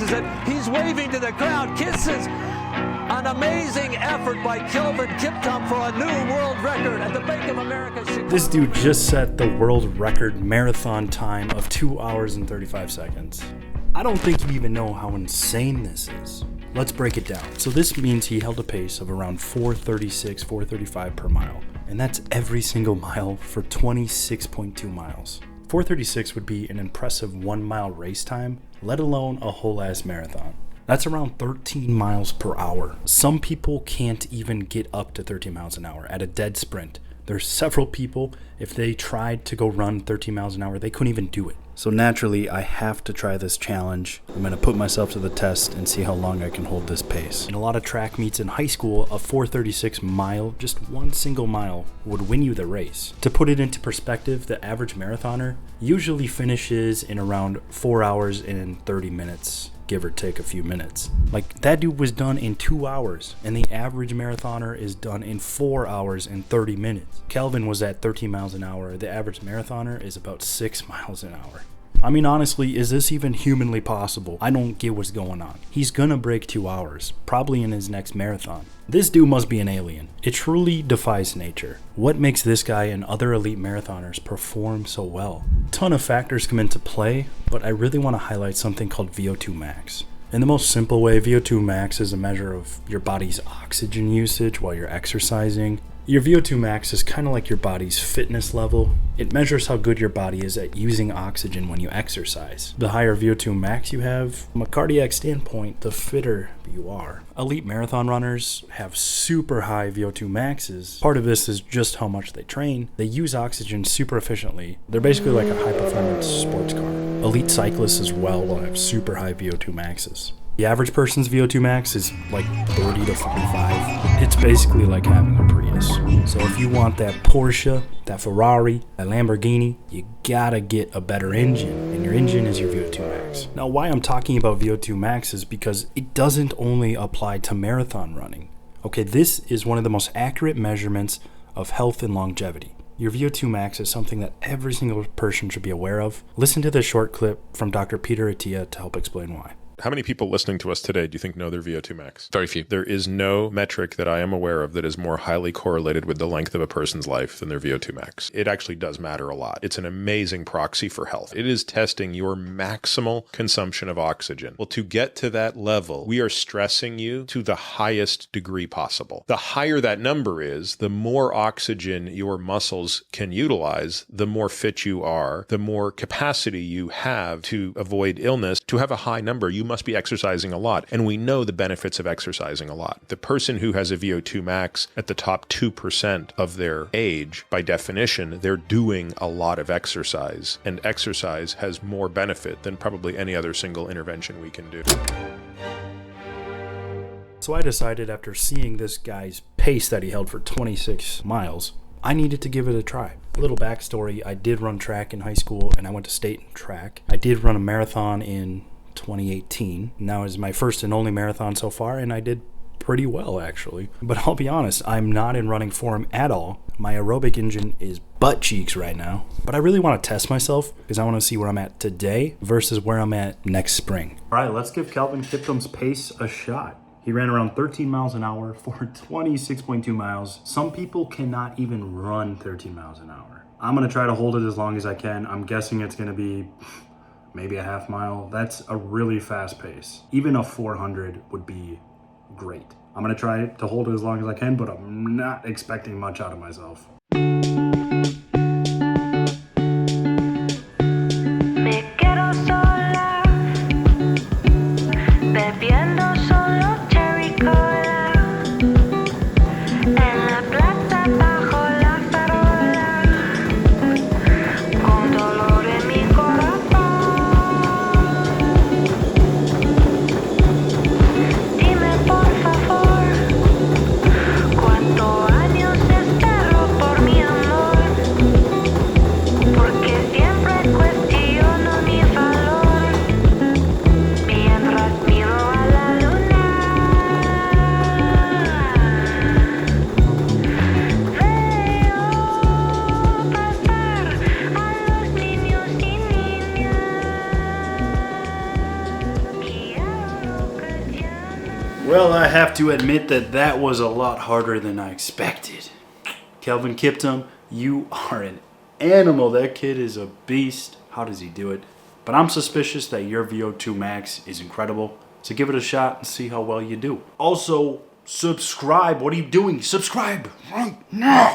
realizes it. He's waving to the crowd, kisses. An amazing effort by Kelvin Kiptim for a new world record at the Bank of America. This dude just set the world record marathon time of 2 hours and 35 seconds. I don't think you even know how insane this is. Let's break it down. So this means he held a pace of around 4:36, 4:35 per mile. And that's every single mile for 26.2 miles. 4:36 would be an impressive 1 mile race time, let alone a whole ass marathon. That's around 13 miles per hour. Some people can't even get up to 13 miles an hour at a dead sprint. There's several people, if they tried to go run 13 miles an hour, they couldn't even do it. So naturally, I have to try this challenge. I'm going to put myself to the test and see how long I can hold this pace. In a lot of track meets in high school, a 4:36 mile, just one single mile, would win you the race. To put it into perspective, the average marathoner usually finishes in around 4 hours and 30 minutes. Give or take a few minutes. Like, that dude was done in 2 hours, and the average marathoner is done in 4 hours and 30 minutes. Kelvin was at 13 miles an hour. The average marathoner is about 6 miles an hour. I mean, honestly, is this even humanly possible? I don't get what's going on. He's gonna break 2 hours, probably in his next marathon. This dude must be an alien. It truly defies nature. What makes this guy and other elite marathoners perform so well? A ton of factors come into play, but I really want to highlight something called VO2 max. In the most simple way, VO2 max is a measure of your body's oxygen usage while you're exercising. Your VO2 max is kind of like your body's fitness level. It measures how good your body is at using oxygen when you exercise. The higher VO2 max you have, from a cardiac standpoint, the fitter you are. Elite marathon runners have super high VO2 maxes. Part of this is just how much they train. They use oxygen super efficiently. They're basically like a high-performance sports car. Elite cyclists as well will have super high VO2 maxes. The average person's VO2 max is like 30 to 45. It's basically like having a Prius. So if you want that Porsche, that Ferrari, that Lamborghini, you gotta get a better engine, and your engine is your VO2 max. Now, why I'm talking about VO2 max is because it doesn't only apply to marathon running. Okay, this is one of the most accurate measurements of health and longevity. Your VO2 max is something that every single person should be aware of. Listen to this short clip from Dr. Peter Attia to help explain why. How many people listening to us today do you think know their VO2 max? Very few. There is no metric that I am aware of that is more highly correlated with the length of a person's life than their VO2 max. It actually does matter a lot. It's an amazing proxy for health. It is testing your maximal consumption of oxygen. Well, to get to that level, we are stressing you to the highest degree possible. The higher that number is, the more oxygen your muscles can utilize, the more fit you are, the more capacity you have to avoid illness. To have a high number, you must be exercising a lot. And we know the benefits of exercising a lot. The person who has a VO2 max at the top 2% of their age, by definition, they're doing a lot of exercise. And exercise has more benefit than probably any other single intervention we can do. So I decided, after seeing this guy's pace that he held for 26 miles, I needed to give it a try. A little backstory, I did run track in high school, and I went to state track. I did run a marathon in 2018. Now is my first and only marathon so far, and I did pretty well, actually. But I'll be honest, I'm not in running form at all. My aerobic engine is butt cheeks right now. But I really want to test myself because I want to see where I'm at today versus where I'm at next spring. All right, let's give Kelvin Kiptim's pace a shot. He ran around 13 miles an hour for 26.2 miles. Some people cannot even run 13 miles an hour. I'm going to try to hold it as long as I can. I'm guessing it's going to be maybe a half mile. That's a really fast pace. Even a 400 would be great. I'm gonna try to hold it as long as I can, but I'm not expecting much out of myself. Well, I have to admit that was a lot harder than I expected. Kelvin Kiptim, you are an animal. That kid is a beast. How does he do it? But I'm suspicious that your VO2 max is incredible. So give it a shot and see how well you do. Also, subscribe. What are you doing? Subscribe right now.